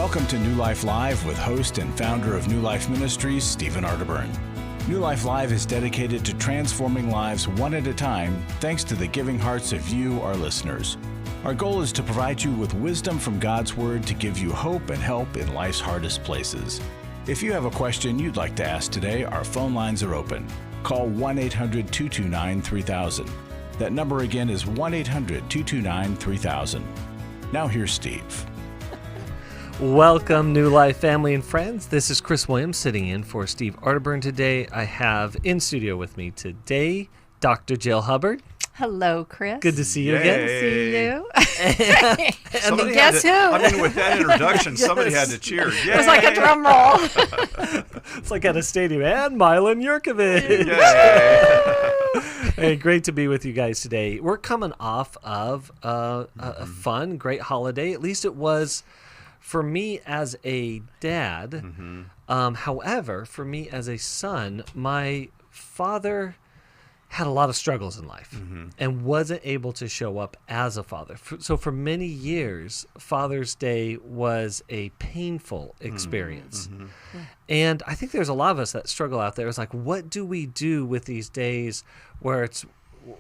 Welcome to New Life Live with host and founder of New Life Ministries, Stephen Arterburn. New Life Live is dedicated to transforming lives one at a time thanks to the giving hearts of you, our listeners. Our goal is to provide you with wisdom from God's Word to give you hope and help in life's hardest places. If you have a question you'd like to ask today, our phone lines are open. Call 1-800-229-3000. That number again is 1-800-229-3000. Now here's Steve. Welcome, New Life family and friends. This is Chris Williams sitting in for Steve Arterburn today. I have in studio with me today Dr. Jill Hubbard. Hello, Chris. Good to see you again. Good to see you. And guess who? I mean, with that introduction, somebody had to cheer. Yay! It was like a drum roll. It's like at a stadium. And Milan Yerkovich. Hey, great to be with you guys today. We're coming off of a fun, great holiday. At least it was for me as a dad. However, for me as a son, my father had a lot of struggles in life and wasn't able to show up as a father. So for many years, Father's Day was a painful experience. And I think there's a lot of us that struggle out there. It's like, what do we do with these days where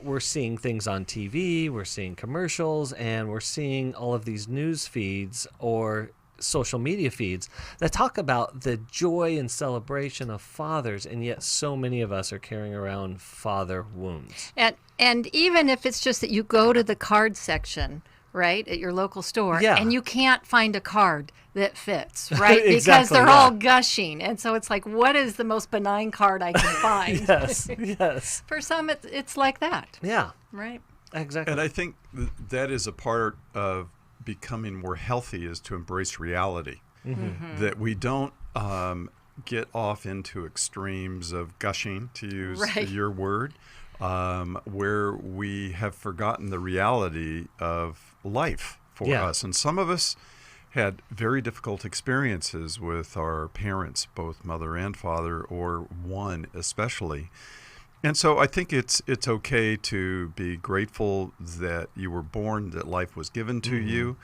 we're seeing things on TV, we're seeing commercials, and we're seeing all of these news feeds or social media feeds that talk about the joy and celebration of fathers, and yet so many of us are carrying around father wounds. And even if it's just that you go to the card section, right, at your local store, and you can't find a card that fits, right? Because they're all gushing. And so it's like, what is the most benign card I can find? Yes. For some, it's like that. Yeah. Right. Exactly. And I think that is a part of becoming more healthy, is to embrace reality. That we don't get off into extremes of gushing, to use your word, where we have forgotten the reality of life for us. And some of us had very difficult experiences with our parents, both mother and father, or one especially. And so I think it's okay to be grateful that you were born, that life was given to you.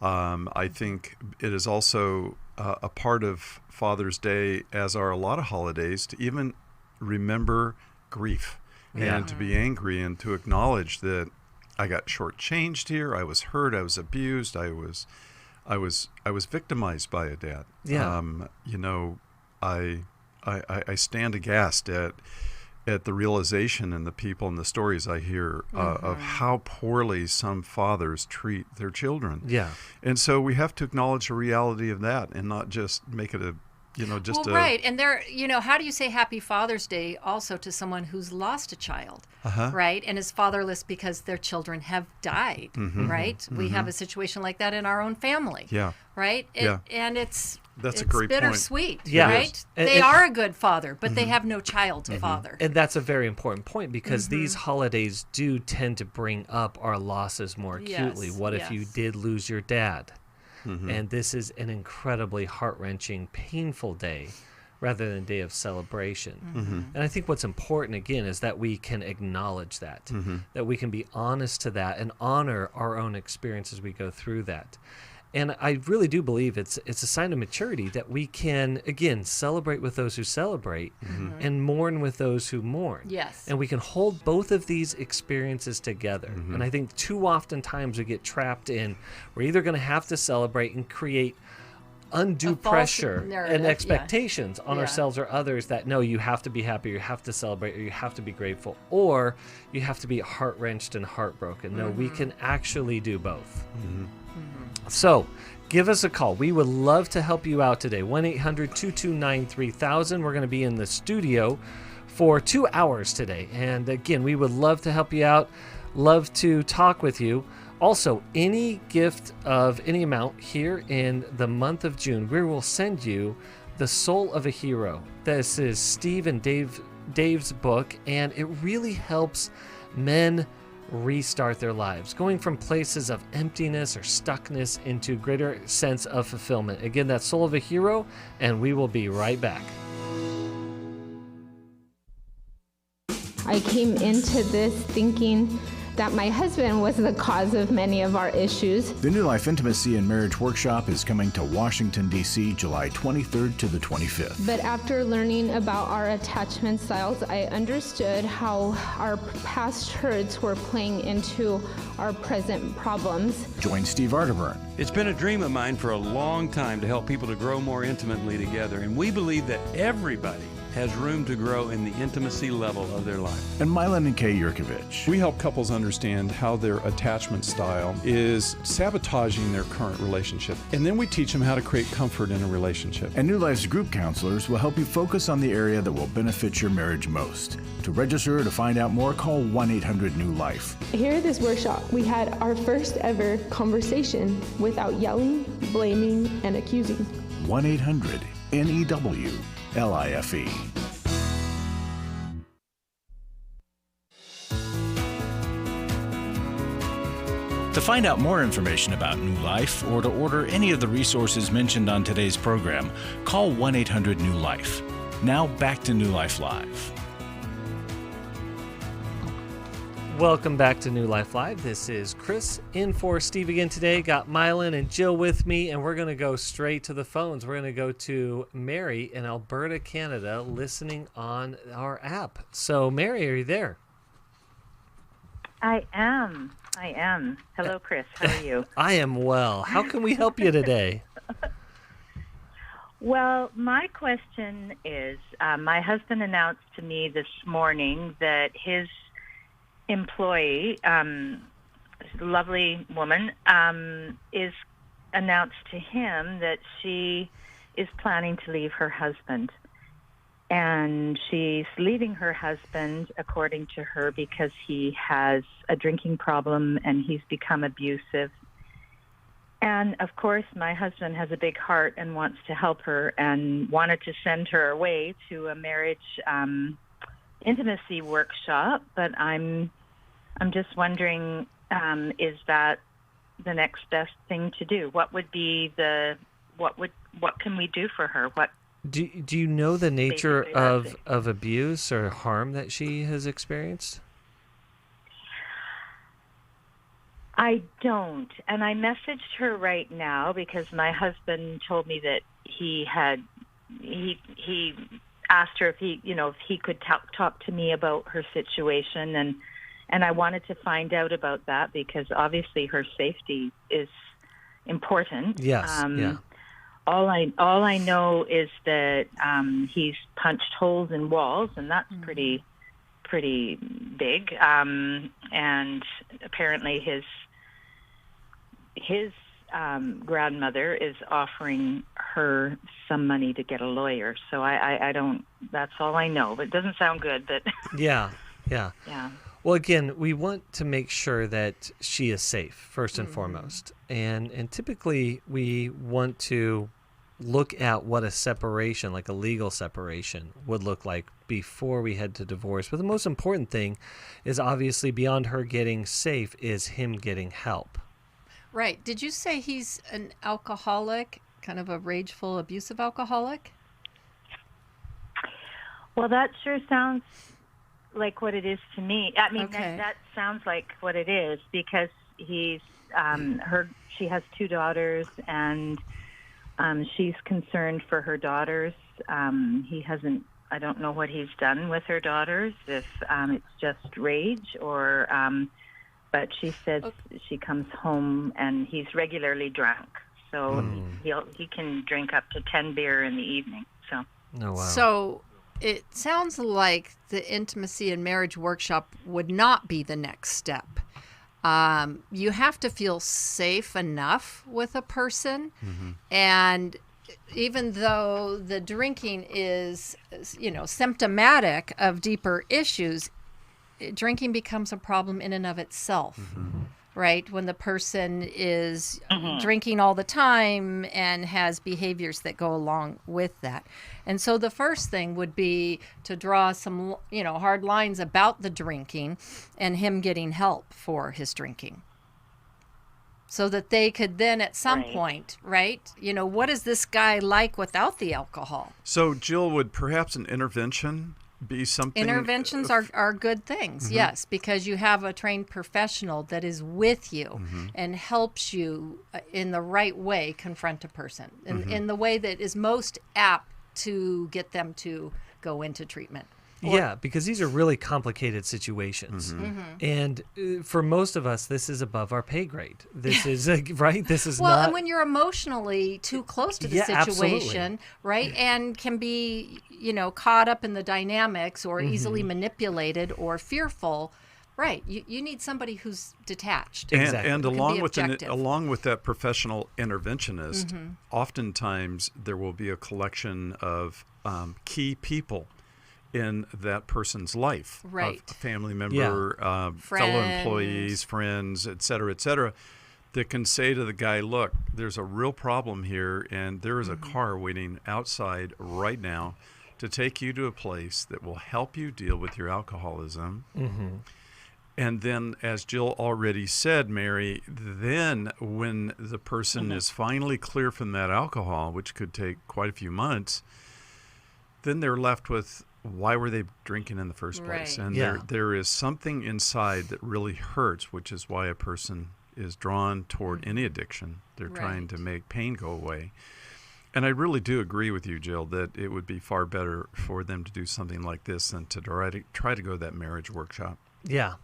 I think it is also a part of Father's Day, as are a lot of holidays, to even remember grief and to be angry and to acknowledge that I got shortchanged here, I was hurt, I was abused, I was victimized by a dad. I stand aghast at the realization and the people and the stories I hear of how poorly some fathers treat their children. Yeah. And so we have to acknowledge the reality of that and not just make it right. And how do you say Happy Father's Day also to someone who's lost a child, right? And is fatherless because their children have died, right? We have a situation like that in our own family. Yeah. Right? And that's a great bittersweet, point. Right? They are a good father, but they have no child to father. And that's a very important point, because these holidays do tend to bring up our losses more acutely. What if you did lose your dad? And this is an incredibly heart-wrenching, painful day rather than a day of celebration. And I think what's important, again, is that we can acknowledge that, that we can be honest to that and honor our own experience as we go through that. And I really do believe it's a sign of maturity that we can, again, celebrate with those who celebrate and mourn with those who mourn. Yes. And we can hold both of these experiences together. And I think too often times we get trapped in, we're either going to have to celebrate and create undue pressure and expectations on ourselves or others that, no, you have to be happy, you have to celebrate, or you have to be grateful, or you have to be heart-wrenched and heartbroken. No, we can actually do both. So give us a call. We would love to help you out today. 1-800-229-3000. We're going to be in the studio for 2 hours today. And again, we would love to help you out, love to talk with you. Also, any gift of any amount here in the month of June, we will send you The Soul of a Hero. This is Steve and Dave's book, and it really helps men restart their lives, going from places of emptiness or stuckness into greater sense of fulfillment. Again, that's Soul of a Hero, and we will be right back. I came into this thinking that my husband was the cause of many of our issues. The New Life Intimacy and Marriage Workshop is coming to Washington, D.C., July 23rd to the 25th. But after learning about our attachment styles, I understood how our past hurts were playing into our present problems. Join Steve Arterburn. It's been a dream of mine for a long time to help people to grow more intimately together, and we believe that everybody has room to grow in the intimacy level of their life. And Milan Yerkovich. We help couples understand how their attachment style is sabotaging their current relationship. And then we teach them how to create comfort in a relationship. And New Life's group counselors will help you focus on the area that will benefit your marriage most. To register or to find out more, call 1-800-NEW-LIFE. Here at this workshop, we had our first ever conversation without yelling, blaming, and accusing. 1-800-NEW-LIFE. To find out more information about New Life or to order any of the resources mentioned on today's program, call 1-800-NEW-LIFE. Now back to New Life Live. Welcome back to New Life Live. This is Chris in for Steve again today. Got Milan and Jill with me, and we're going to go straight to the phones. We're going to go to Mary in Alberta, Canada, listening on our app. So, Mary, are you there? I am. Hello, Chris. How are you? I am well. How can we help you today? Well, my question is, my husband announced to me this morning that his employee, lovely woman, is announced to him that she is planning to leave her husband. And she's leaving her husband, according to her, because he has a drinking problem and he's become abusive. And, of course, my husband has a big heart and wants to help her and wanted to send her away to a marriage intimacy workshop, but I'm just wondering, is that the next best thing to do? What can we do for her? Do you know the nature of abuse or harm that she has experienced? I don't, and I messaged her right now because my husband told me that he asked her if he could talk to me about her situation, and I wanted to find out about that because obviously her safety is important. Yes. Yeah. All I know is that he's punched holes in walls, and that's pretty big. And apparently his grandmother is offering her some money to get a lawyer. So I don't. That's all I know. But it doesn't sound good. But yeah. Yeah. Well, again, we want to make sure that she is safe first and foremost, and typically we want to look at what a separation, like a legal separation, would look like before we head to divorce. But the most important thing is obviously beyond her getting safe is him getting help. Right. Did you say he's an alcoholic, kind of a rageful, abusive alcoholic? Well, that sure sounds like what it is to me. I mean, Okay. that sounds like what it is because he's she has two daughters, and she's concerned for her daughters. He hasn't. I don't know what he's done with her daughters. If it's just rage or. But she says she comes home and he's regularly drunk, so he can drink up to 10 beer in the evening. So. Oh, wow. So it sounds like the intimacy and marriage workshop would not be the next step. You have to feel safe enough with a person, and even though the drinking is, symptomatic of deeper issues, drinking becomes a problem in and of itself, right? When the person is drinking all the time and has behaviors that go along with that. And so the first thing would be to draw some, hard lines about the drinking and him getting help for his drinking. So that they could then at some point, right? What is this guy like without the alcohol? So, Jill, would perhaps an intervention be something. Interventions are good things, yes, because you have a trained professional that is with you and helps you in the right way confront a person, in the way that is most apt to get them to go into treatment. Yeah, because these are really complicated situations. And for most of us, this is above our pay grade. This is, right? This is well, not... and when you're emotionally too close to the situation, right, and can be, caught up in the dynamics or easily manipulated or fearful, right, you need somebody who's detached. And along with that professional interventionist, oftentimes there will be a collection of key people in that person's life, right? A family member, fellow employees, friends, et cetera, that can say to the guy, look, there's a real problem here, and there is a car waiting outside right now to take you to a place that will help you deal with your alcoholism. And then, as Jill already said, Mary, then when the person is finally clear from that alcohol, which could take quite a few months, then they're left with, why were they drinking in the first place? And there is something inside that really hurts, which is why a person is drawn toward any addiction. They're trying to make pain go away. And I really do agree with you, Jill, that it would be far better for them to do something like this than to try to go to that marriage workshop. Yeah.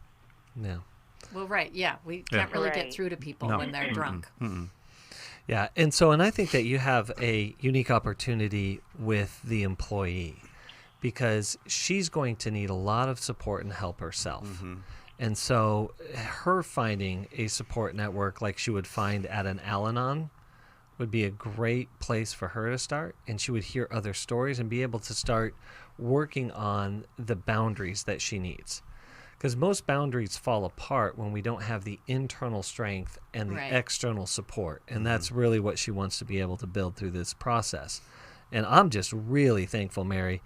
Well, right, we can't really get through to people when they're drunk. Yeah, and I think that you have a unique opportunity with the employee, because she's going to need a lot of support and help herself. And so her finding a support network like she would find at an Al-Anon would be a great place for her to start, and she would hear other stories and be able to start working on the boundaries that she needs. Because most boundaries fall apart when we don't have the internal strength and the external support. And that's really what she wants to be able to build through this process. And I'm just really thankful, Mary,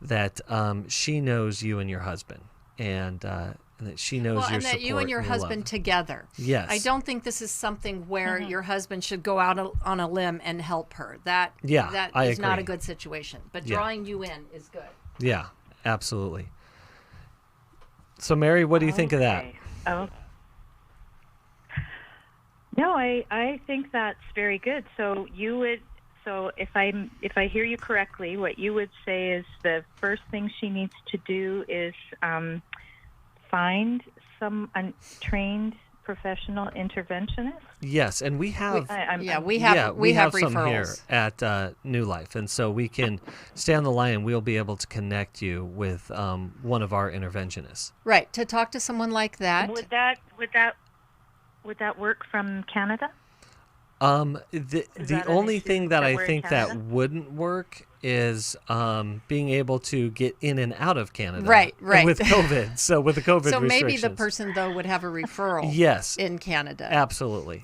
that she knows you and your husband, and that she knows your support. And that you and your husband together. Yes. I don't think this is something where your husband should go out on a limb and help her. That is not a good situation. But drawing you in is good. Yeah, absolutely. So, Mary, what do you think of that? Oh. No, I think that's very good. So if I hear you correctly, what you would say is the first thing she needs to do is find some trained professional interventionist. Yes, and we have we have some referrals here at New Life, and so we can stay on the line and we'll be able to connect you with one of our interventionists. Right, to talk to someone like that. Would that work from Canada? The only thing that I think that wouldn't work is being able to get in and out of Canada. Right. With COVID. So with the COVID restrictions. So maybe the person, though, would have a referral in Canada. Absolutely.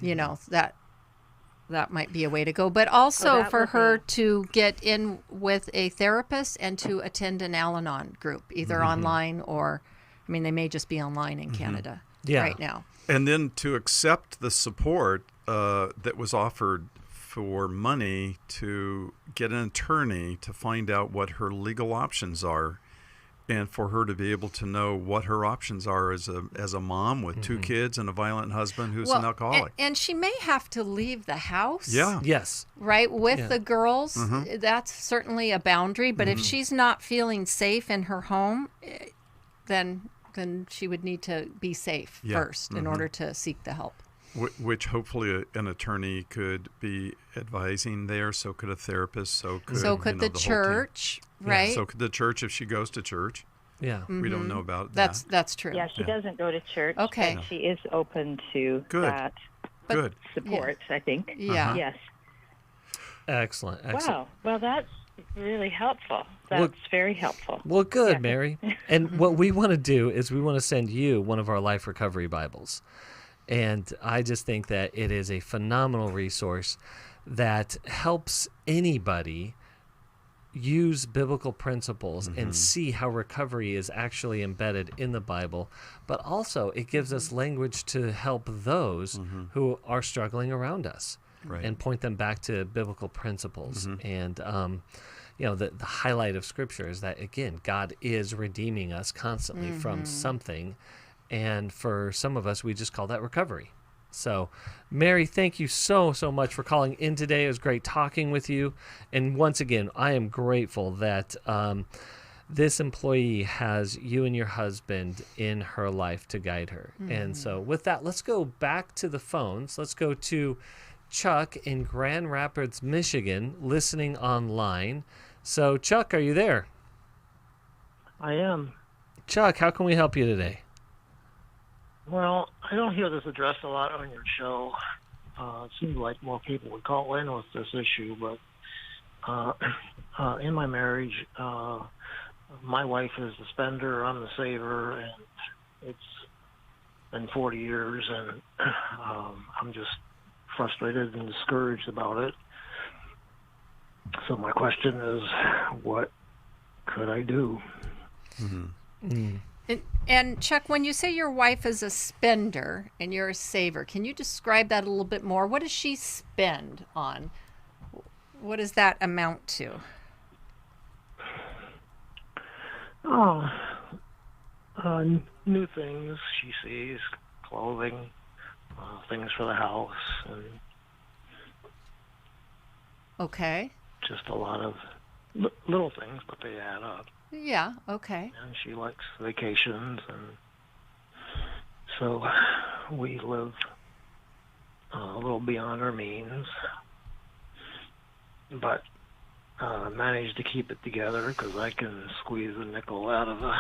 That might be a way to go. But also for her to get in with a therapist and to attend an Al-Anon group, either online or, they may just be online in Canada right now. And then to accept the support that was offered for money to get an attorney to find out what her legal options are, and for her to be able to know what her options are as a mom with two kids and a violent husband who's an alcoholic. And she may have to leave the house. Yeah. Yes. Right, with the girls. That's certainly a boundary. But if she's not feeling safe in her home, then she would need to be safe first in order to seek the help. Which hopefully an attorney could be advising there. So could a therapist. So could the church, right? So could the church if she goes to church. Yeah, we don't know about that. That's true. Yeah, she doesn't go to church. Okay, but she is open to that. Good support. I think. Yeah. Yes. Excellent. Wow. Well, that's really helpful. That's very helpful. Well, good, Mary. And what we want to do is we want to send you one of our Life Recovery Bibles. And I just think that it is a phenomenal resource that helps anybody use biblical principles and see how recovery is actually embedded in the Bible. But also it gives us language to help those who are struggling around us and point them back to biblical principles. And, the highlight of Scripture is that, again, God is redeeming us constantly from something. And for some of us, we just call that recovery. So, Mary, thank you so much for calling in today. It was great talking with you. And once again, I am grateful that this employee has you and your husband in her life to guide her. And so with that, let's go back to the phones. Let's go to Chuck in Grand Rapids, Michigan, listening online. So, Chuck, are you there? I am. Chuck, how can we help you today? Well, I don't hear this addressed a lot on your show. It seems like more people would call in with this issue, but in my marriage, my wife is the spender, I'm the saver, and it's been 40 years, and I'm just frustrated and discouraged about it. So my question is, what could I do? And Chuck, when you say your wife is a spender and you're a saver, can you describe that a little bit more? What does she spend on? What does that amount to? New things she sees, clothing, things for the house, and Okay. just a lot of little things, but they add up. Yeah, okay. And she likes vacations, and so we live a little beyond our means, but manage to keep it together because I can squeeze a nickel out of a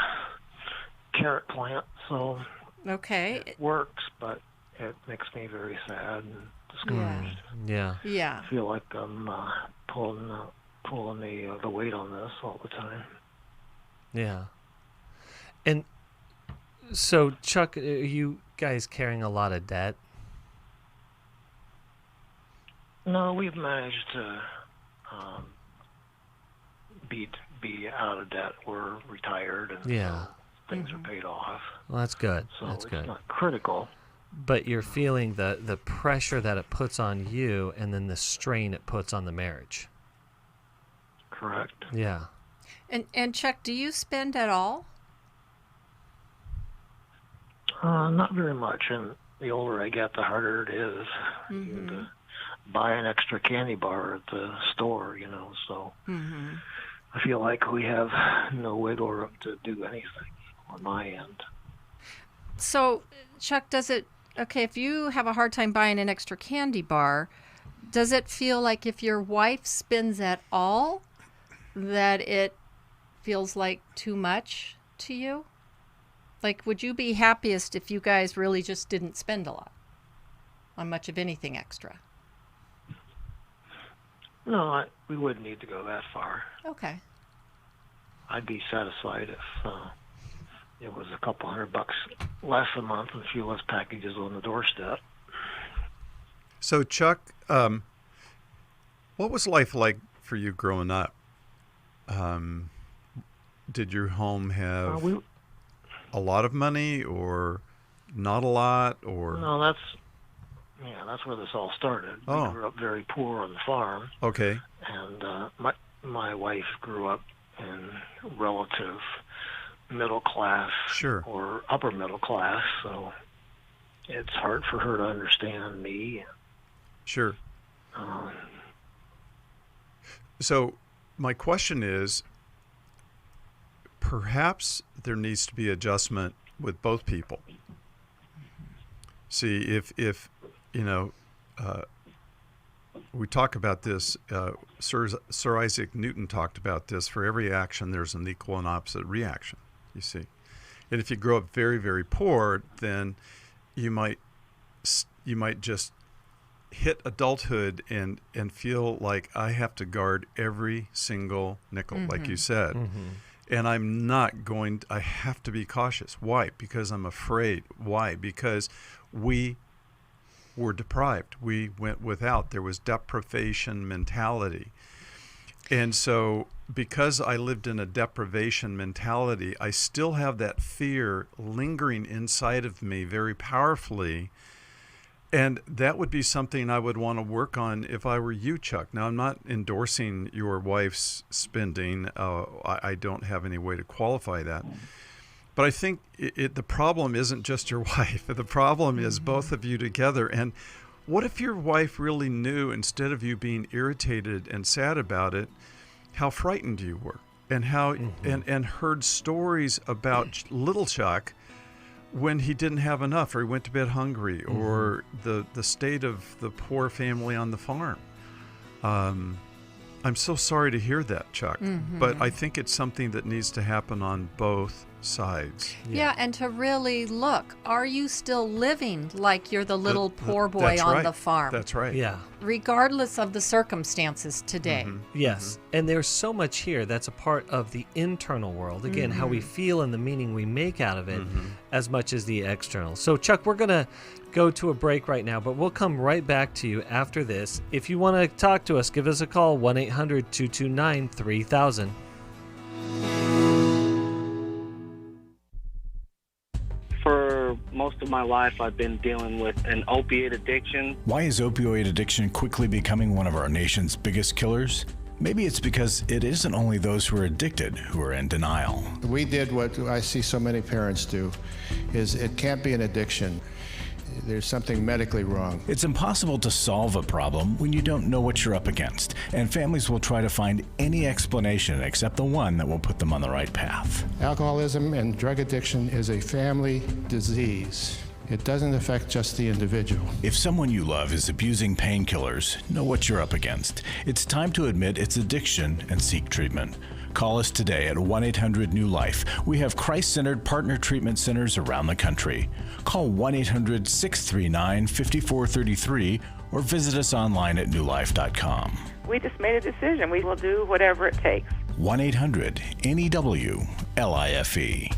carrot plant, so Okay. it works, but it makes me very sad and discouraged. Yeah. Yeah. I feel like I'm pulling the weight on this all the time. Yeah. And so, Chuck, are you guys carrying a lot of debt? No, we've managed to be out of debt. We're retired, and Yeah. so things are paid off. Well, that's good. So That's it's good. not critical. But you're feeling the pressure that it puts on you and then the strain it puts on the marriage. Correct. Yeah. And Chuck, do you spend at all? Not very much, and the older I get, the harder it is. Even to buy an extra candy bar at the store, so I feel like we have no wiggle room to do anything on my end. So, Chuck, if you have a hard time buying an extra candy bar, does it feel like if your wife spends at all, that it feels like too much to you? Like, would you be happiest if you guys really just didn't spend a lot on much of anything extra? No, we wouldn't need to go that far. Okay. I'd be satisfied if it was a couple $100 less a month and a few less packages on the doorstep. So, Chuck, what was life like for you growing up? Did your home have a lot of money or not a lot? Or No, that's where this all started. Oh. We grew up very poor on the farm. Okay. And my wife grew up in relative middle class Sure. or upper middle class, so it's hard for her to understand me. Sure. So my question is, perhaps there needs to be adjustment with both people. See, if we talk about this, Sir Isaac Newton talked about this, for every action there's an equal and opposite reaction, you see. And if you grow up very, very poor, then you might just hit adulthood and feel like I have to guard every single nickel, like you said. And I have to be cautious. Why? Because I'm afraid. Why? Because we were deprived. We went without. There was deprivation mentality. And so because I lived in a deprivation mentality, I still have that fear lingering inside of me very powerfully. And that would be something I would want to work on if I were you, Chuck. Now, I'm not endorsing your wife's spending. I don't have any way to qualify that. But I think the problem isn't just your wife. The problem is both of you together. And what if your wife really knew, instead of you being irritated and sad about it, how frightened you were, and how and heard stories about little Chuck when he didn't have enough, or he went to bed hungry, or the state of the poor family on the farm. I'm so sorry to hear that, Chuck, but I think it's something that needs to happen on both sides. Yeah, and to really look, are you still living like you're the little poor boy on the farm? That's right. Yeah. Regardless of the circumstances today. Yes. And there's so much here that's a part of the internal world. Again, how we feel and the meaning we make out of it as much as the external. So, Chuck, we're going to go to a break right now, but we'll come right back to you after this. If you want to talk to us, give us a call, 1-800-229-3000. For most of my life, I've been dealing with an opiate addiction. Why is opioid addiction quickly becoming one of our nation's biggest killers? Maybe it's because it isn't only those who are addicted who are in denial. We did what I see so many parents do, is it can't be an addiction. There's something medically wrong. It's impossible to solve a problem when you don't know what you're up against, and families will try to find any explanation except the one that will put them on the right path. Alcoholism and drug addiction is a family disease. It doesn't affect just the individual. If someone you love is abusing painkillers, know what you're up against. It's time to admit it's addiction and seek treatment. Call us today at 1-800-NEW-LIFE. We have Christ-centered partner treatment centers around the country. Call 1-800-639-5433 or visit us online at newlife.com. We just made a decision. We will do whatever it takes. 1-800-NEW-LIFE.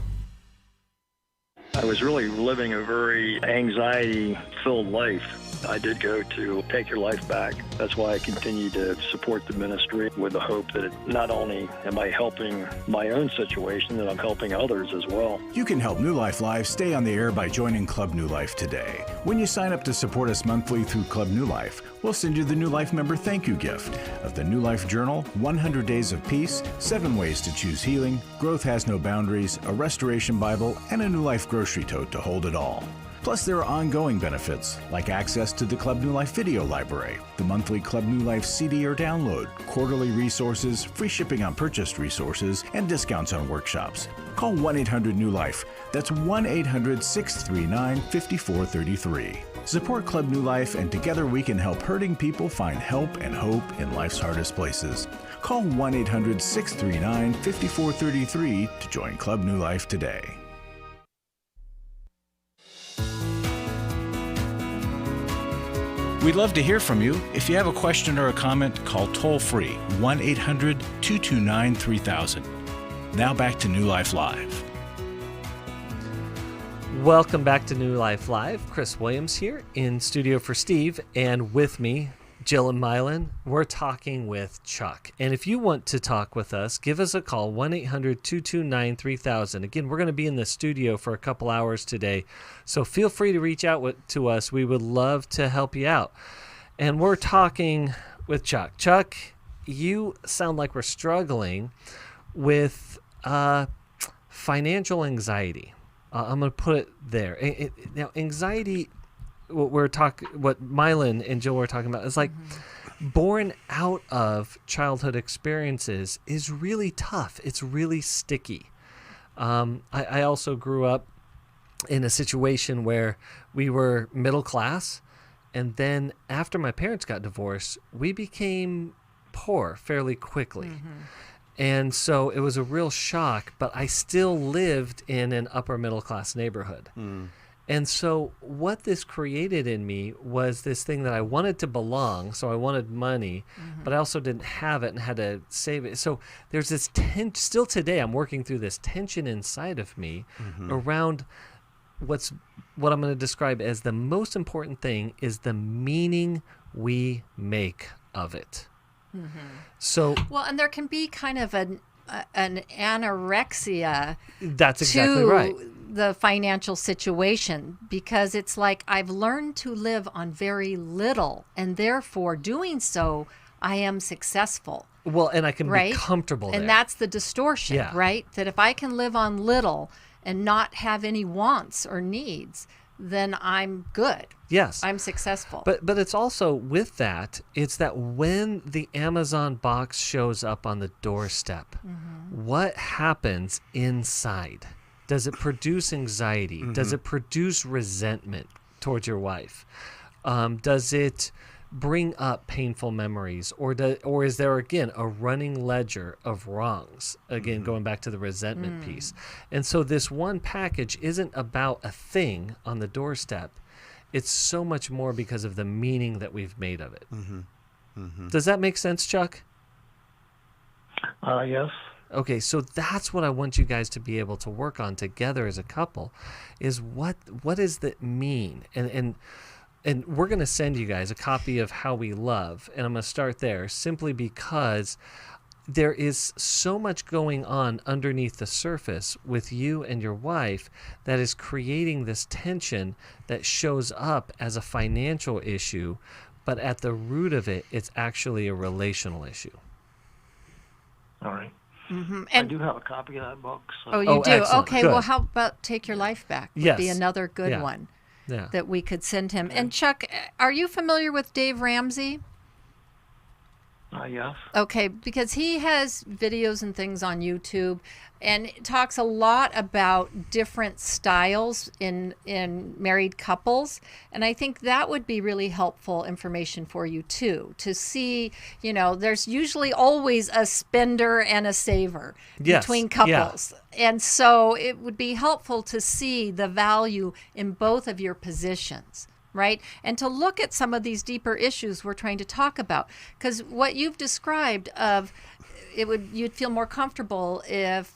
I was really living a very anxiety-filled life. I did go to Take Your Life Back. That's why I continue to support the ministry with the hope that not only am I helping my own situation, that I'm helping others as well. You can help New Life Live stay on the air by joining Club New Life today. When you sign up to support us monthly through Club New Life, we'll send you the New Life member thank you gift of the New Life Journal, 100 Days of Peace, 7 Ways to Choose Healing, Growth Has No Boundaries, a Restoration Bible, and a New Life grocery tote to hold it all. Plus, there are ongoing benefits, like access to the Club New Life video library, the monthly Club New Life CD or download, quarterly resources, free shipping on purchased resources, and discounts on workshops. Call 1-800-NEW-LIFE. That's 1-800-639-5433. Support Club New Life, and together we can help hurting people find help and hope in life's hardest places. Call 1-800-639-5433 to join Club New Life today. We'd love to hear from you. If you have a question or a comment, call toll-free 1-800-229-3000. Now back to New Life Live. Welcome back to New Life Live. Chris Williams here in studio for Steve, and with me, Jill and Milan. We're talking with Chuck. And if you want to talk with us, give us a call, 1-800-229-3000. Again, we're going to be in the studio for a couple hours today, so feel free to reach out to us. We would love to help you out. And we're talking with Chuck. Chuck, you sound like we're struggling with financial anxiety. I'm going to put it there. Now, anxiety, what Milan and Jill were talking about, is like born out of childhood experiences is really tough. It's really sticky. I also grew up in a situation where we were middle class, and then after my parents got divorced, we became poor fairly quickly. And so it was a real shock, but I still lived in an upper middle class neighborhood. And so what this created in me was this thing that I wanted to belong, so I wanted money, but I also didn't have it and had to save it. So there's this still today I'm working through this tension inside of me around what I'm going to describe as the most important thing is the meaning we make of it. So well, and there can be kind of an anorexia. That's exactly right. the financial situation, because it's like I've learned to live on very little, and therefore doing so, I am successful. Well, and I can right? be comfortable there. And that's the distortion, Yeah. right? That if I can live on little and not have any wants or needs, then I'm good. Yes. I'm successful. But it's also with that, it's that when the Amazon box shows up on the doorstep, what happens inside? Does it produce anxiety? Does it produce resentment towards your wife? Does it bring up painful memories, or is there again a running ledger of wrongs, again going back to the resentment piece? And so this one package isn't about a thing on the doorstep. It's so much more because of the meaning that we've made of it. Does that make sense, Chuck? Yes. Okay, so that's what I want you guys to be able to work on together as a couple, is what does that mean? And we're going to send you guys a copy of How We Love, and I'm going to start there simply because there is so much going on underneath the surface with you and your wife that is creating this tension that shows up as a financial issue, but at the root of it, it's actually a relational issue. All right. And I do have a copy of that book. So. Oh, you do? Excellent. Okay, Good. well, how about Take Your Life Back? Would be Yes. another good Yeah. one Yeah. that we could send him. And Chuck, are you familiar with Dave Ramsey? Yes. Okay, because he has videos and things on YouTube and talks a lot about different styles in married couples. And I think that would be really helpful information for you too, to see, there's usually always a spender and a saver between couples. Yeah. And so it would be helpful to see the value in both of your positions. Right? And to look at some of these deeper issues we're trying to talk about. Because what you've described of you'd feel more comfortable if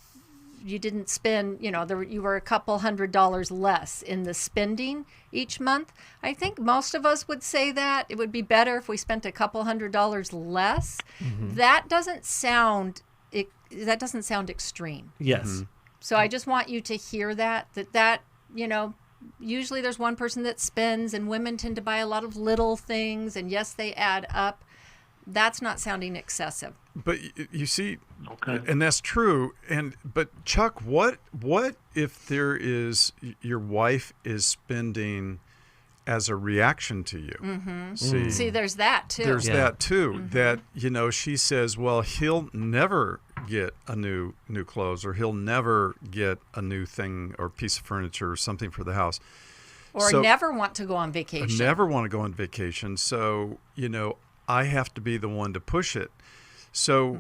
you didn't spend, you were a couple $100 less in the spending each month. I think most of us would say that it would be better if we spent a couple $100 less. That doesn't sound extreme. Yes. So I just want you to hear that usually there's one person that spends, and women tend to buy a lot of little things, and yes, they add up. That's not sounding excessive. But you see, and that's true. But Chuck, what if your wife is spending as a reaction to you? See, there's that too. There's that too. That she says, well, he'll never get a new clothes, or he'll never get a new thing or piece of furniture or something for the house, or never want to go on vacation. Never want to go on vacation. So I have to be the one to push it. So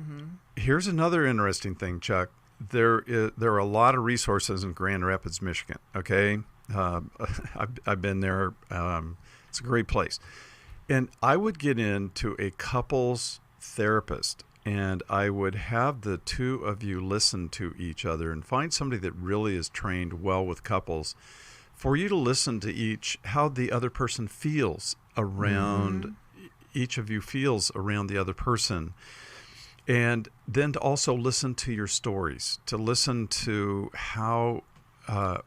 here's another interesting thing, Chuck. There are a lot of resources in Grand Rapids, Michigan. Okay, I've been there. It's a great place, and I would get into a couples therapist. And I would have the two of you listen to each other and find somebody that really is trained well with couples, for you to listen to how the other person feels around, each of you feels around the other person. And then to also listen to your stories, to listen to how,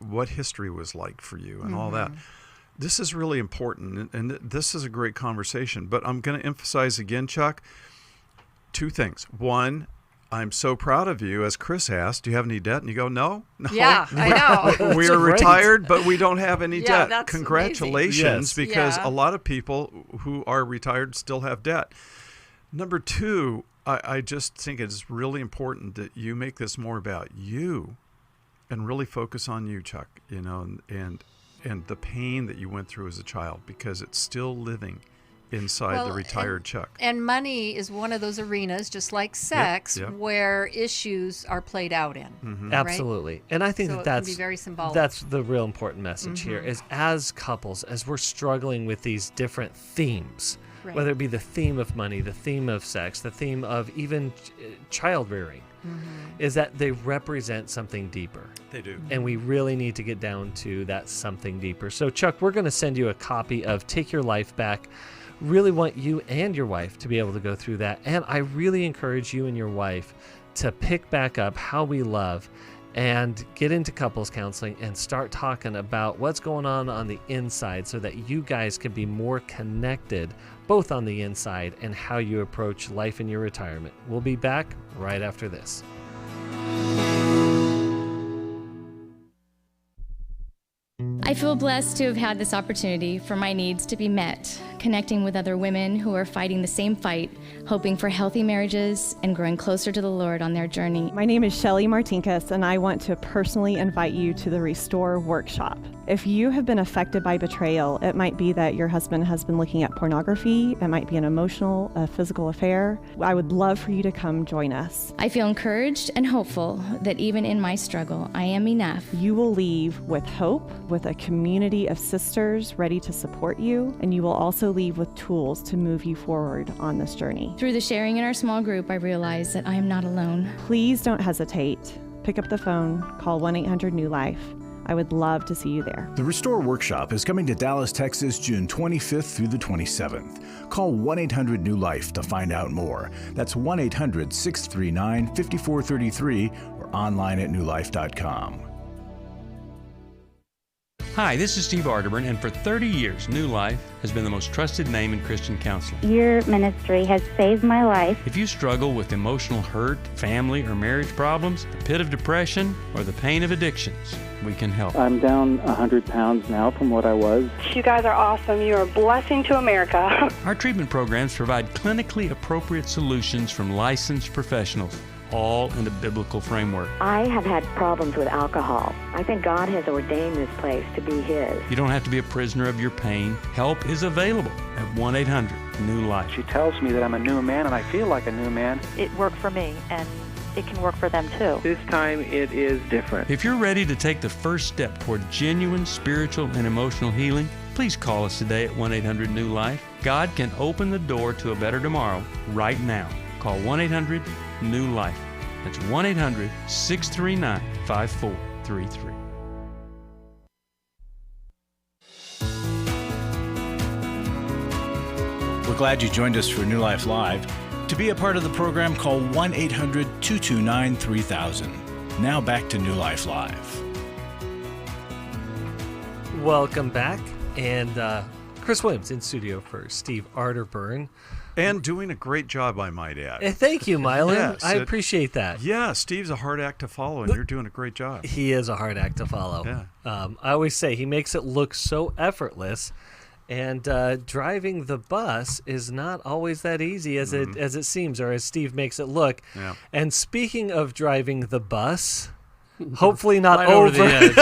what history was like for you and all that. This is really important, and this is a great conversation. But I'm going to emphasize again, Chuck, two things. One, I'm so proud of you. As Chris asked, do you have any debt? And you go, no. Yeah, I know. We are retired, but we don't have any debt. That's congratulations, amazing. because a lot of people who are retired still have debt. Number two, I just think it's really important that you make this more about you and really focus on you, Chuck, and the pain that you went through as a child, because it's still living inside the retired Chuck. And money is one of those arenas, just like sex, where issues are played out in. Right? Absolutely. And I think that's can be very symbolic. That's the real important message here, is as couples, as we're struggling with these different themes, whether it be the theme of money, the theme of sex, the theme of even child rearing, is that they represent something deeper. They do. And we really need to get down to that something deeper. So Chuck, we're going to send you a copy of Take Your Life Back. Really want you and your wife to be able to go through that. And I really encourage you and your wife to pick back up How We Love and get into couples counseling and start talking about what's going on the inside so that you guys can be more connected both on the inside and how you approach life in your retirement. We'll be back right after this. I feel blessed to have had this opportunity for my needs to be met, connecting with other women who are fighting the same fight, hoping for healthy marriages and growing closer to the Lord on their journey. My name is Shelly Martinkus, and I want to personally invite you to the Restore Workshop. If you have been affected by betrayal, it might be that your husband has been looking at pornography, it might be an emotional, physical affair. I would love for you to come join us. I feel encouraged and hopeful that even in my struggle, I am enough. You will leave with hope, with a community of sisters ready to support you, and you will also leave with tools to move you forward on this journey. Through the sharing in our small group, I realize that I am not alone. Please don't hesitate. Pick up the phone, call 1-800-NEW-LIFE. I would love to see you there. The Restore Workshop is coming to Dallas, Texas, June 25th through the 27th. Call 1-800-NEW-LIFE to find out more. That's 1-800-639-5433 or online at newlife.com. Hi, this is Steve Arterburn, and for 30 years, New Life has been the most trusted name in Christian counseling. Your ministry has saved my life. If you struggle with emotional hurt, family or marriage problems, the pit of depression, or the pain of addictions, we can help. I'm down 100 pounds now from what I was. You guys are awesome. You're a blessing to America. Our treatment programs provide clinically appropriate solutions from licensed professionals, all in the biblical framework. I have had problems with alcohol. I think God has ordained this place to be His. You don't have to be a prisoner of your pain. Help is available at 1-800-NEW-LIFE. She tells me that I'm a new man, and I feel like a new man. It worked for me, and it can work for them too. This time it is different. If you're ready to take the first step toward genuine spiritual and emotional healing, please call us today at 1-800-NEW-LIFE. God can open the door to a better tomorrow right now. Call 1-800-NEW-LIFE. That's 1-800-639-5433. We're glad you joined us for New Life Live. To be a part of the program, call 1-800-229-3000. Now back to New Life Live. Welcome back. And Chris Williams in studio for Steve Arterburn. And doing a great job, I might add. Thank you, Milan. Yes, I appreciate that. Yeah, Steve's a hard act to follow, and you're doing a great job. He is a hard act to follow. Yeah. I always say he makes it look so effortless, and driving the bus is not always that easy as it seems, or as Steve makes it look. Yeah. And speaking of driving the bus, hopefully not right over the edge.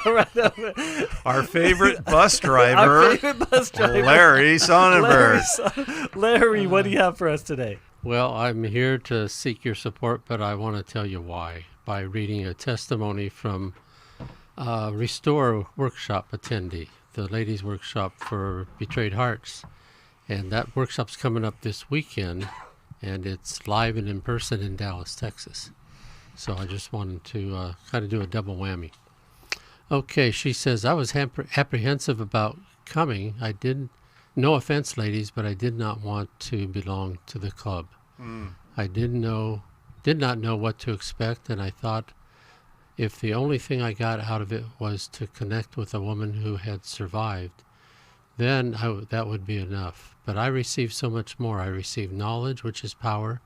right over. Our favorite bus driver, Larry Sonnenberg. Larry, what do you have for us today? Well, I'm here to seek your support, but I want to tell you why by reading a testimony from Restore Workshop attendee, the ladies' workshop for Betrayed Hearts. And that workshop's coming up this weekend, and it's live and in person in Dallas, Texas. So I just wanted to kind of do a double whammy. Okay, she says, I was apprehensive about coming. I didn't, no offense, ladies, but I did not want to belong to the club. I did not know what to expect, and I thought if the only thing I got out of it was to connect with a woman who had survived, then that would be enough. But I received so much more. I received knowledge, which is power,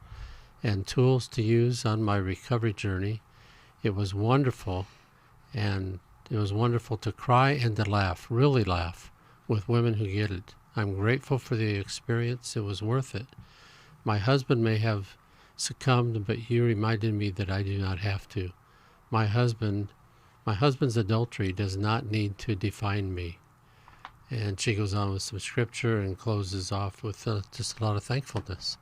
and tools to use on my recovery journey. It was wonderful, and it was wonderful to cry and to laugh, really laugh, with women who get it. I'm grateful for the experience. It was worth it. My husband may have succumbed, but you reminded me that I do not have to. My husband's adultery does not need to define me. And she goes on with some scripture and closes off with just a lot of thankfulness.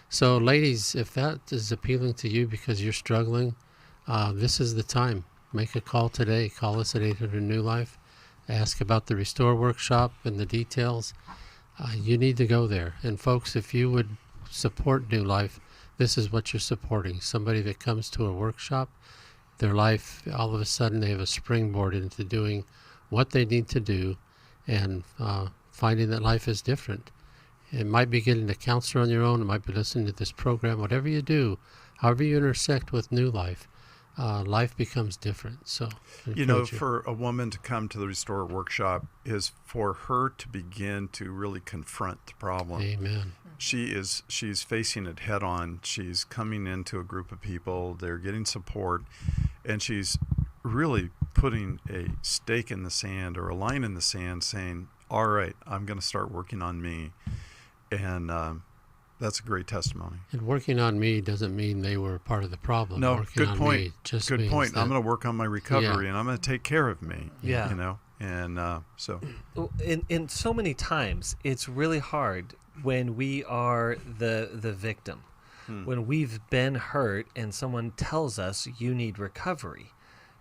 So, ladies, if that is appealing to you because you're struggling, this is the time. Make a call today. Call us at 800-NEW-LIFE. Ask about the Restore Workshop and the details. You need to go there. And, folks, if you would support New Life, this is what you're supporting. Somebody that comes to a workshop, their life, all of a sudden they have a springboard into doing what they need to do and finding that life is different. It might be getting a counselor on your own. It might be listening to this program. Whatever you do, however you intersect with New Life, life becomes different. So, you know, for a woman to come to the Restore workshop is for her to begin to really confront the problem. Amen. She's facing it head on. She's coming into a group of people. They're getting support, and she's really putting a stake in the sand or a line in the sand, saying, "All right, I'm going to start working on me," and that's a great testimony. And working on me doesn't mean they were part of the problem. No, working good on point. Me just good means point. that, I'm going to work on my recovery, and I'm going to take care of me. Yeah. You know, and so. In so many times, it's really hard when we are the victim, when we've been hurt and someone tells us you need recovery.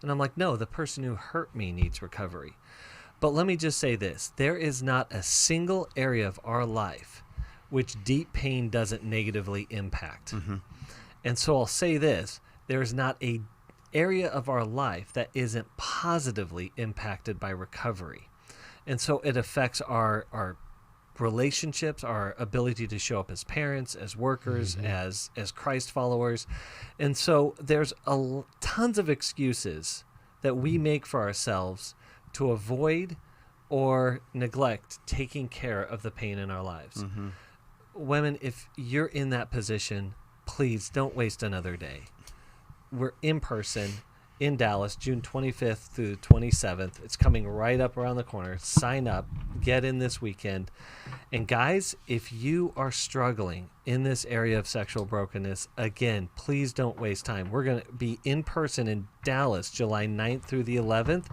And I'm like, no, the person who hurt me needs recovery. But let me just say this. There is not a single area of our life which deep pain doesn't negatively impact. Mm-hmm. And so I'll say this. There is not a area of our life that isn't positively impacted by recovery. And so it affects our relationships, our ability to show up as parents, as workers, as Christ followers. And so there's tons of excuses that we make for ourselves to avoid or neglect taking care of the pain in our lives. Mm-hmm. Women, if you're in that position, please don't waste another day. We're in person in Dallas, June 25th through 27th. It's coming right up around the corner. Sign up, get in this weekend. And guys, if you are struggling in this area of sexual brokenness, again, please don't waste time. We're going to be in person in Dallas, July 9th through the 11th.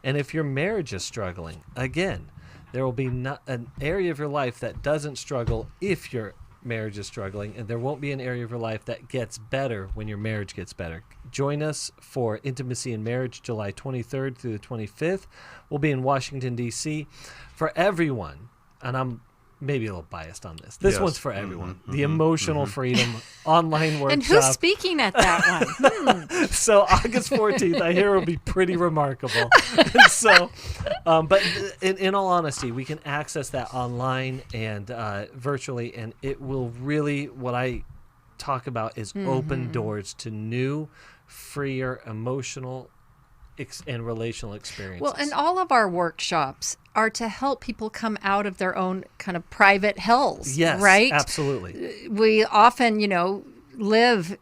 And if your marriage is struggling, again, there will be not an area of your life that doesn't struggle if your marriage is struggling, and there won't be an area of your life that gets better when your marriage gets better. Join us for Intimacy in Marriage, July 23rd through the 25th. We'll be in Washington, D.C. For everyone, and I'm maybe a little biased on this. This one's for everyone. The Emotional Freedom Online Workshop. And who's speaking at that one? So August 14th, I hear will be pretty remarkable. And so, but in all honesty, we can access that online and virtually, and it will really, what I talk about is open doors to new, freer, emotional and relational experiences. Well, and all of our workshops are to help people come out of their own kind of private hells, yes, right? Absolutely. We often, live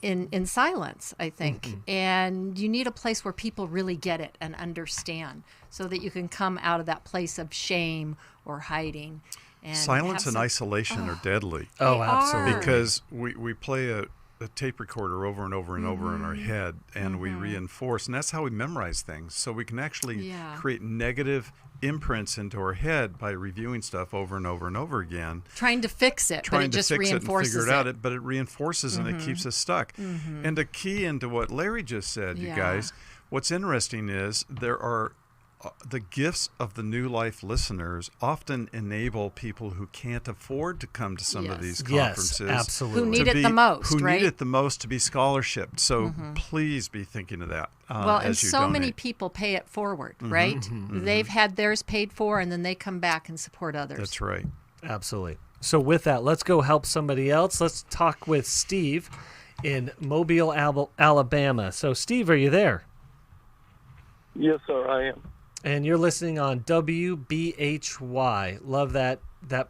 in silence, I think. And you need a place where people really get it and understand so that you can come out of that place of shame or hiding. And silence and isolation are deadly. Oh, absolutely. Because we play a tape recorder over and over and over in our head, and we reinforce, and that's how we memorize things. So we can actually create negative imprints into our head by reviewing stuff over and over and over again. Trying to fix it, but it just reinforces it and figure it out. But it reinforces and it keeps us stuck. And the key into what Larry just said, you guys, what's interesting is there are the gifts of the New Life listeners often enable people who can't afford to come to some of these conferences. Yes, absolutely. Who need it the most, Who right? need it the most to be scholarshiped. So please be thinking of that well, and as you so donate. many people pay it forward, right? They've had theirs paid for, and then they come back and support others. That's right. Absolutely. So with that, let's go help somebody else. Let's talk with Steve in Mobile, Alabama. So, Steve, are you there? Yes, sir, I am. And you're listening on WBHY. Love that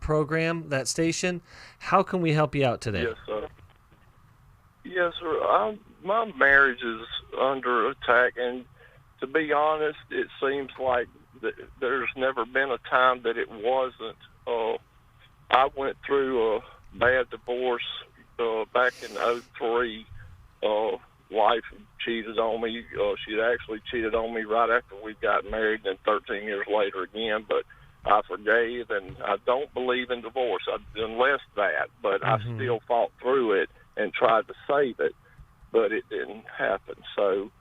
program, that station. How can we help you out today? Yes, sir. Yes, sir. My marriage is under attack, and to be honest, it seems like there's never been a time that it wasn't. I went through a bad divorce back in 2003. Wife cheated on me. She'd actually cheated on me right after we got married, and 13 years later again. But I forgave, and I don't believe in divorce. I've done less that, but I still fought through it and tried to save it, but it didn't happen. So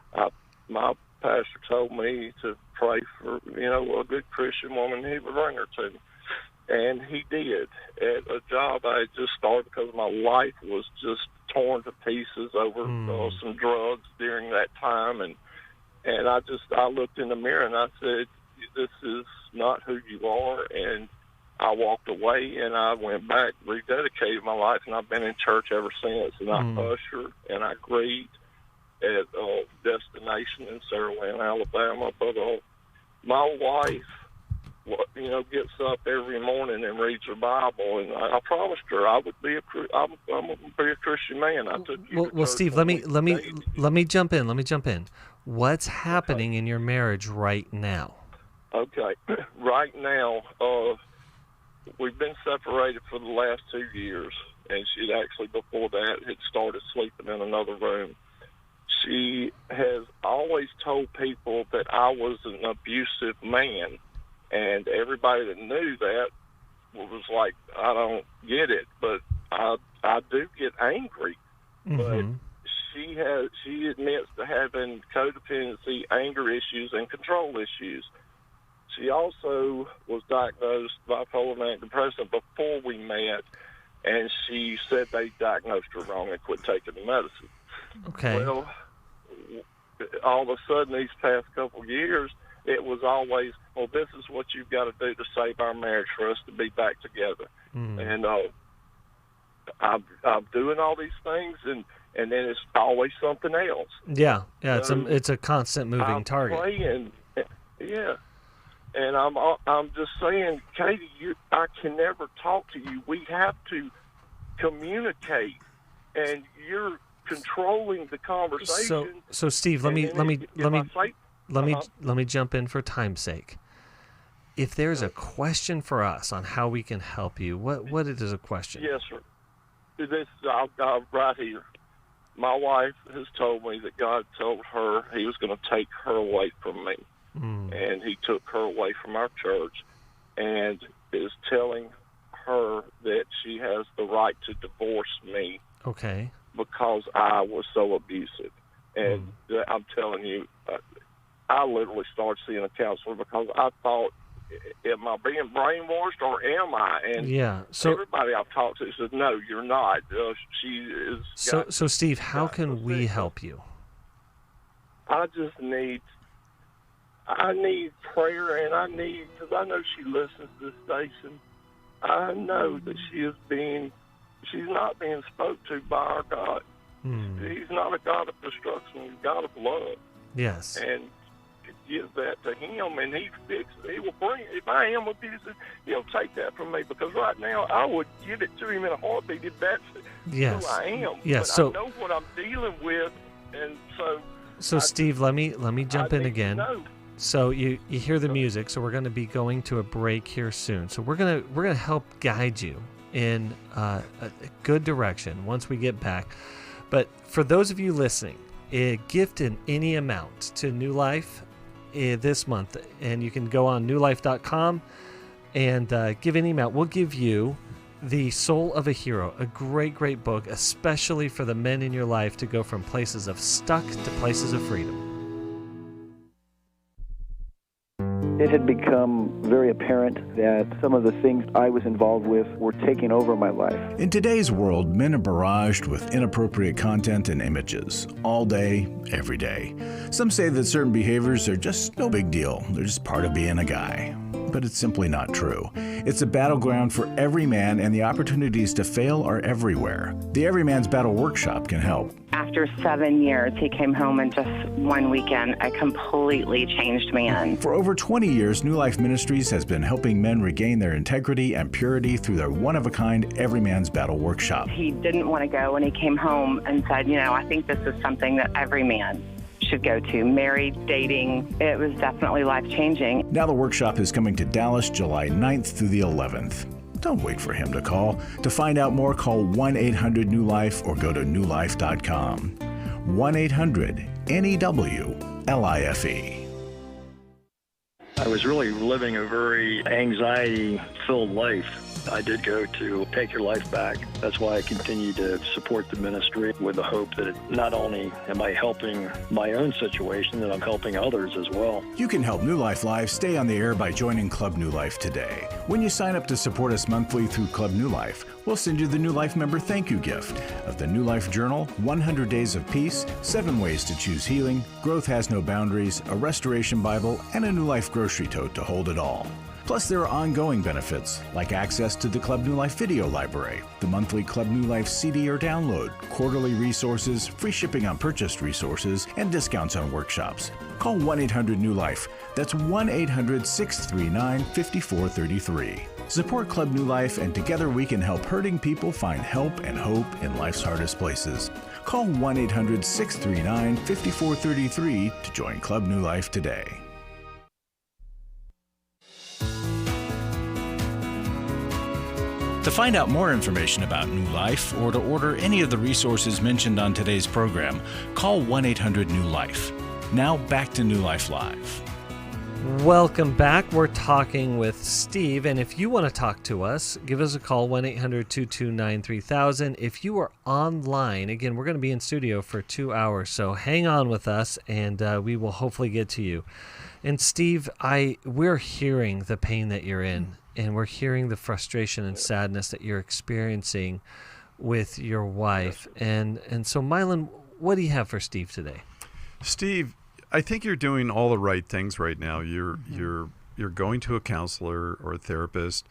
my pastor told me to pray for, a good Christian woman he would bring her to me. And he did. At a job I had just started because my life was just torn to pieces over some drugs during that time. And I looked in the mirror and I said, this is not who you are. And I walked away and I went back, rededicated my life, and I've been in church ever since. And I ushered and I greet at a destination in Saraland, Alabama. But my wife, gets up every morning and reads her Bible, and I promised her I would be I'm gonna be a Christian man. I took you to Well, church Steve, on let me Wednesdays. jump in. What's happening in your marriage right now? Okay, right now, we've been separated for the last 2 years, and she actually before that had started sleeping in another room. She has always told people that I was an abusive man, and everybody that knew that was like, I don't get it, but I do get angry. But she admits to having codependency, anger issues, and control issues. She also was diagnosed bipolar manic depression before we met, and she said they diagnosed her wrong and quit taking the medicine. Okay. Well, all of a sudden, these past couple of years, it was always, well, this is what you've got to do to save our marriage for us to be back together. And I'm doing all these things, and then it's always something else. Yeah. So It's a constant moving target. Praying, yeah. And I'm just saying, Katie, I can never talk to you. We have to communicate, and you're controlling the conversation. So Steve, let me jump in for time's sake. If there's a question for us on how we can help you, what is a question? Yes, sir. This right here. My wife has told me that God told her He was going to take her away from me, and He took her away from our church, and is telling her that she has the right to divorce me. Okay. Because I was so abusive. And I'm telling you, I literally started seeing a counselor because I thought, am I being brainwashed or am I? And everybody I've talked to says, no, you're not. She is. So Steve, how can we help you? I just need prayer, and because I know she listens to this station. I know that she's not being spoke to by our God. He's not a God of destruction. He's a God of love. Yes. And give that to Him, and He will bring it. If I am abusive, He'll take that from me, because right now I would give it to Him in a heartbeat if that's who I am. Yes. But I know what I'm dealing with, and so Steve, let me jump in again. So you hear the music, so we're going to be going to a break here soon. So we're gonna help guide you in a good direction once we get back. But for those of you listening, a gift in any amount to New Life this month, and you can go on newlife.com and give any amount. We'll give you The Soul of a Hero, a great book, especially for the men in your life to go from places of stuck to places of freedom. It had become very apparent that some of the things I was involved with were taking over my life. In today's world, men are barraged with inappropriate content and images all day, every day. Some say that certain behaviors are just no big deal. They're just part of being a guy. But it's simply not true. It's a battleground for every man, and the opportunities to fail are everywhere. The Everyman's Battle Workshop can help. After 7 years, he came home, and just one weekend, a completely changed man. For over 20 years, New Life Ministries has been helping men regain their integrity and purity through their one-of-a-kind Everyman's Battle Workshop. He didn't want to go, and he came home and said, I think this is something that every man should go to. Married, dating, it was definitely life-changing. Now the workshop is coming to Dallas July 9th through the 11th. Don't wait for him to call. To find out more, call 1-800-NEW-LIFE or go to newlife.com. 1-800-NEW-LIFE. I was really living a very anxiety-filled life. I did go to Take Your Life Back. That's why I continue to support the ministry with the hope that not only am I helping my own situation, that I'm helping others as well. You can help New Life Live stay on the air by joining Club New Life today. When you sign up to support us monthly through Club New Life, we'll send you the New Life member thank you gift of the New Life Journal, 100 Days of Peace, 7 Ways to Choose Healing, Growth Has No Boundaries, a Restoration Bible, and a New Life grocery tote to hold it all. Plus, there are ongoing benefits, like access to the Club New Life video library, the monthly Club New Life CD or download, quarterly resources, free shipping on purchased resources, and discounts on workshops. Call 1-800-NEW-LIFE. That's 1-800-639-5433. Support Club New Life, and together we can help hurting people find help and hope in life's hardest places. Call 1-800-639-5433 to join Club New Life today. To find out more information about New Life or to order any of the resources mentioned on today's program, call 1-800-NEW-LIFE. Now back to New Life Live. Welcome back. We're talking with Steve, and if you want to talk to us, give us a call, 1-800-229-3000. If you are online, again, we're going to be in studio for 2 hours, so hang on with us, and we will hopefully get to you. And Steve, we're hearing the pain that you're in, and we're hearing the frustration and sadness that you're experiencing with your wife. And so, Milan, what do you have for Steve today? Steve, I think you're doing all the right things right now. You're going to a counselor or a therapist.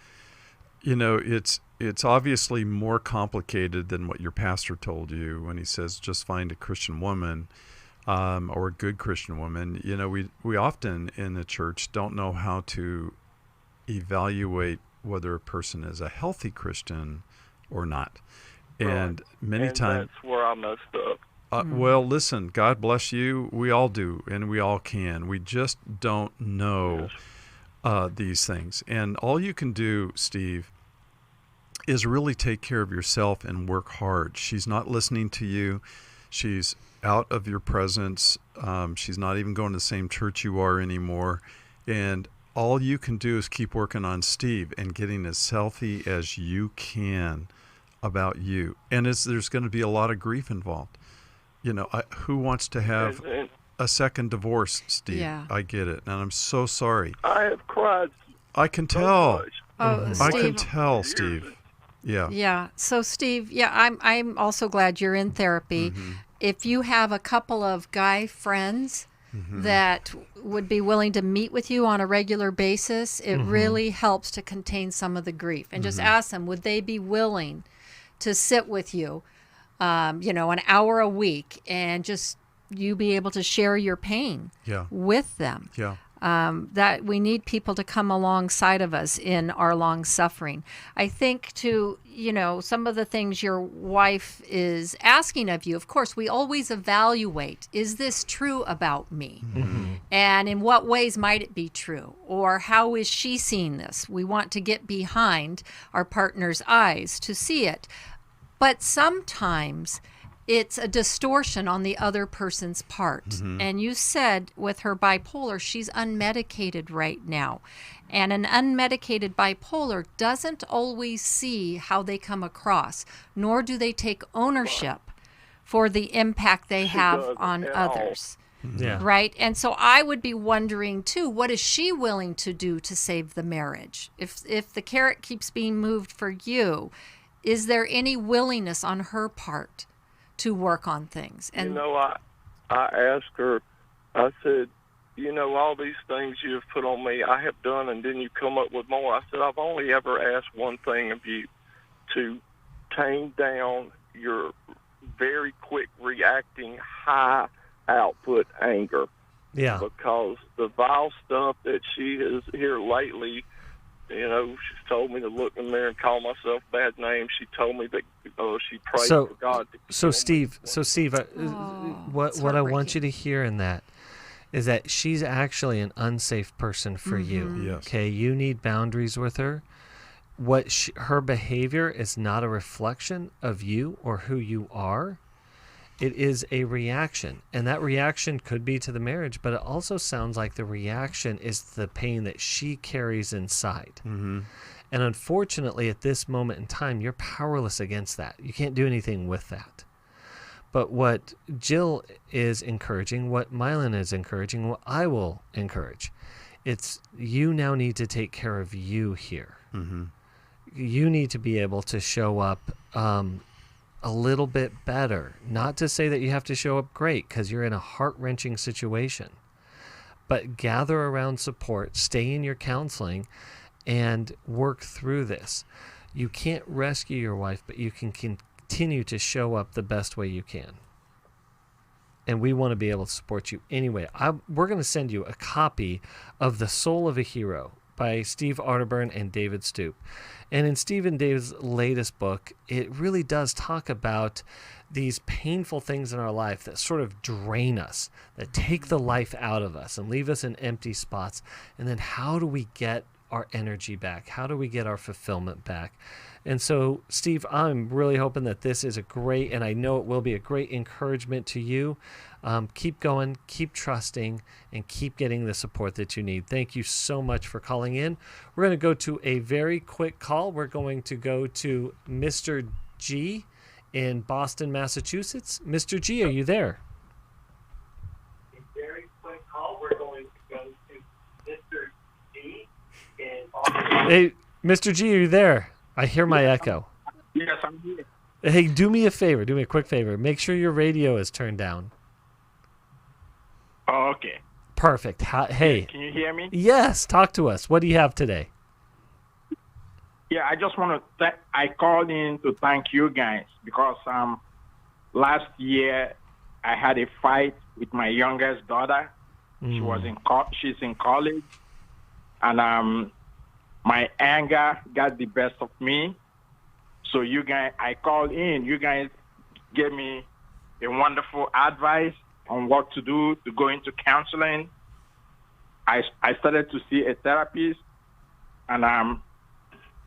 You know, it's obviously more complicated than what your pastor told you when he says just find a Christian woman or a good Christian woman. You know, we often in the church don't know how to evaluate whether a person is a healthy Christian or not. And many times that's where I messed up. Well, listen, God bless you. We all do, and we all can. We just don't know these things. And all you can do, Steve, is really take care of yourself and work hard. She's not listening to you. She's out of your presence. She's not even going to the same church you are anymore. And all you can do is keep working on Steve and getting as healthy as you can about you. And there's going to be a lot of grief involved. You know, who wants to have a second divorce, Steve? Yeah. I get it, and I'm so sorry. I have cried. I can tell. Oh, I Steve. can tell, Steve. Yeah. Yeah. So, Steve, I'm also glad you're in therapy. Mm-hmm. If you have a couple of guy friends that would be willing to meet with you on a regular basis, it really helps to contain some of the grief. And just ask them, would they be willing to sit with you? An hour a week, and just you be able to share your pain with them. Yeah. That we need people to come alongside of us in our long suffering. I think some of the things your wife is asking of you, of course, we always evaluate, is this true about me? And in what ways might it be true? Or how is she seeing this? We want to get behind our partner's eyes to see it. But sometimes it's a distortion on the other person's part. And you said with her bipolar, she's unmedicated right now. And an unmedicated bipolar doesn't always see how they come across, nor do they take ownership for the impact they have on others. Yeah. Right? And so I would be wondering, too, what is she willing to do to save the marriage? If the carrot keeps being moved for you, is there any willingness on her part to work on things? And I asked her, I said, all these things you've put on me, I have done, and then you come up with more. I said, I've only ever asked one thing of you, to tame down your very quick reacting, high output anger. Yeah. Because the vile stuff that she has here lately, she's told me to look in there and call myself bad names. She told me that she prayed for God to So Steve, what I want you to hear in that is that she's actually an unsafe person for you. Yes. Okay, you need boundaries with her. Her behavior is not a reflection of you or who you are. It is a reaction, and that reaction could be to the marriage, but it also sounds like the reaction is the pain that she carries inside. And unfortunately, at this moment in time, you're powerless against that. You can't do anything with that. But what Jill is encouraging, what Milan is encouraging, what I will encourage, it's you now need to take care of you here. You need to be able to show up a little bit better. Not to say that you have to show up great, because you're in a heart-wrenching situation. But gather around support, stay in your counseling, and work through this. You can't rescue your wife, but you can continue to show up the best way you can. And we want to be able to support you anyway. We're going to send you a copy of The Soul of a Hero by Steve Arterburn and David Stoop. And in Steve and David's latest book, it really does talk about these painful things in our life that sort of drain us, that take the life out of us and leave us in empty spots. And then how do we get our energy back? How do we get our fulfillment back? And so, Steve, I'm really hoping that this is a great, and I know it will be a great encouragement to you. Keep going, keep trusting, and keep getting the support that you need. Thank you so much for calling in. We're going to go to a very quick call. We're going to go to Mr. G in Boston, Massachusetts. Mr. G, are you there? A very quick call. We're going to go to Mr. G in Boston. Hey, Mr. G, are you there? I hear my echo. Yes, I'm here. Hey, do me a favor. Do me a quick favor. Make sure your radio is turned down. Oh, okay. Perfect. Hey. Can you hear me? Yes. Talk to us. What do you have today? Yeah, I just want to I called in to thank you guys because last year I had a fight with my youngest daughter. She's in college, and my anger got the best of me. So you guys, I called in. You guys gave me a wonderful advice on what to do to go into counseling. I started to see a therapist, and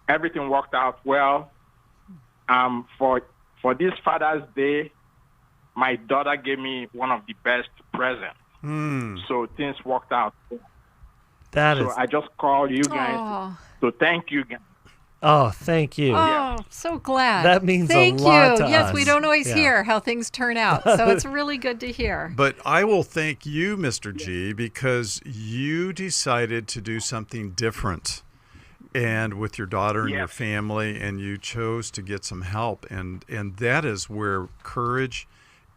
everything worked out well. For this Father's Day, my daughter gave me one of the best presents. So things worked out. So I just called you guys to thank you guys. Oh, thank you. Oh, so glad. That means thank a lot to you. Yes, us. we don't always hear how things turn out, so it's really good to hear. But I will thank you, Mr. G, because you decided to do something different and with your daughter and your family, and you chose to get some help. And that is where courage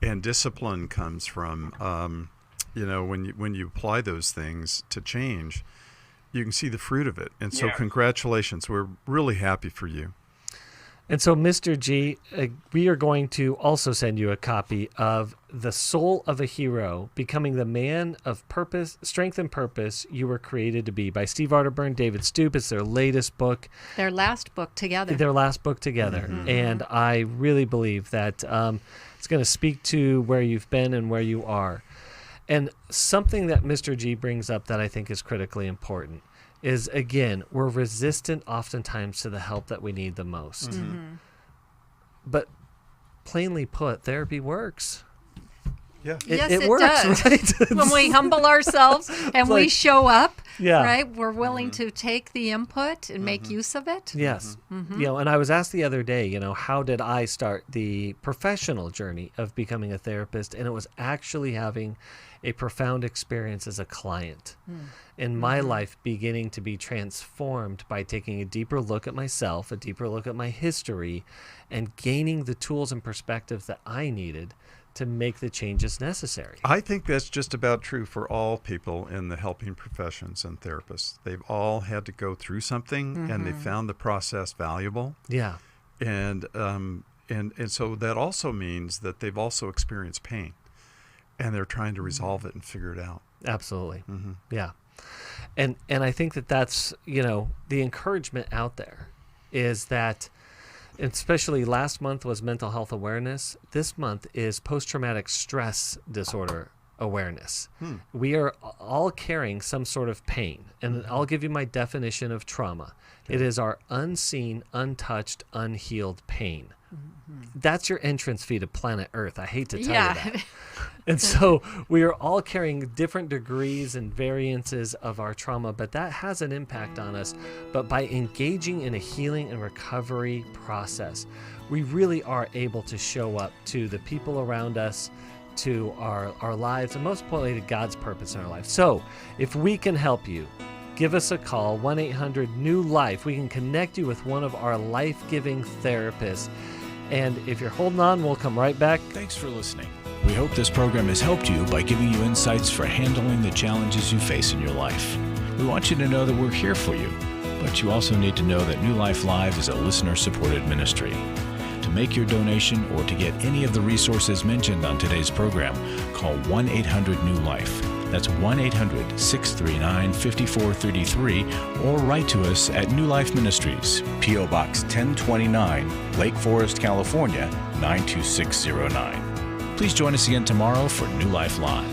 and discipline comes from. When you apply those things to change, you can see the fruit of it. And so congratulations. We're really happy for you. And so, Mr. G, we are going to also send you a copy of The Soul of a Hero, Becoming the Man of Purpose, Strength and Purpose You Were Created to Be by Steve Arterburn, David Stoop. It's their latest book. Their last book together. Mm-hmm. And I really believe that it's going to speak to where you've been and where you are. And something that Mr. G brings up that I think is critically important is, again, we're resistant oftentimes to the help that we need the most. Mm-hmm. But plainly put, therapy works. Yeah. It works, does. Right? When we humble ourselves and we show up, yeah. right? We're willing to take the input and make use of it. Yes. Mm-hmm. And I was asked the other day, how did I start the professional journey of becoming a therapist? And it was actually having a profound experience as a client in my life, beginning to be transformed by taking a deeper look at myself, a deeper look at my history, and gaining the tools and perspectives that I needed to make the changes necessary. I think that's just about true for all people in the helping professions and therapists. They've all had to go through something, and they found the process valuable. Yeah. And so that also means that they've also experienced pain, and they're trying to resolve it and figure it out. Absolutely. Mm-hmm. Yeah. And I think that's, the encouragement out there is that, especially last month was mental health awareness. This month is post-traumatic stress disorder awareness. We are all carrying some sort of pain. And I'll give you my definition of trauma. It is our unseen, untouched, unhealed pain. That's your entrance fee to planet Earth. I hate to tell you that. And so we are all carrying different degrees and variances of our trauma, but that has an impact on us. But by engaging in a healing and recovery process, we really are able to show up to the people around us, to our lives, and most importantly, to God's purpose in our life. So if we can help you, give us a call, 1-800-NEW-LIFE. We can connect you with one of our life-giving therapists. And if you're holding on, we'll come right back. Thanks for listening. We hope this program has helped you by giving you insights for handling the challenges you face in your life. We want you to know that we're here for you. But you also need to know that New Life Live is a listener-supported ministry. To make your donation or to get any of the resources mentioned on today's program, call 1-800-NEW-LIFE. That's 1-800-639-5433, or write to us at New Life Ministries, P.O. Box 1029, Lake Forest, California, 92609. Please join us again tomorrow for New Life Live.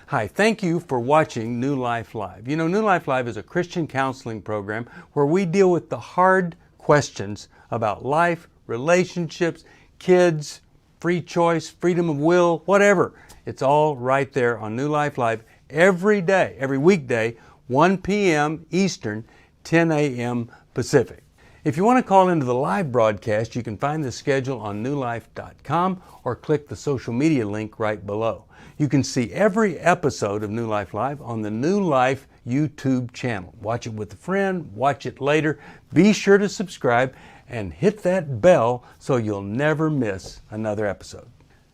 Hi, thank you for watching New Life Live. You know, New Life Live is a Christian counseling program where we deal with the hard questions about life, relationships, kids, free choice, freedom of will, whatever. It's all right there on New Life Live every day, every weekday, 1 p.m. Eastern, 10 a.m. Pacific. If you want to call into the live broadcast, you can find the schedule on newlife.com or click the social media link right below. You can see every episode of New Life Live on the New Life YouTube channel. Watch it with a friend, watch it later. Be sure to subscribe and hit that bell so you'll never miss another episode.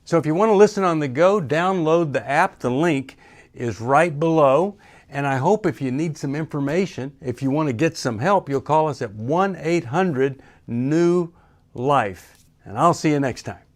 So if you want to listen on the go, download the app. The link is right below. And I hope if you need some information, if you want to get some help, you'll call us at 1-800-NEW-LIFE. And I'll see you next time.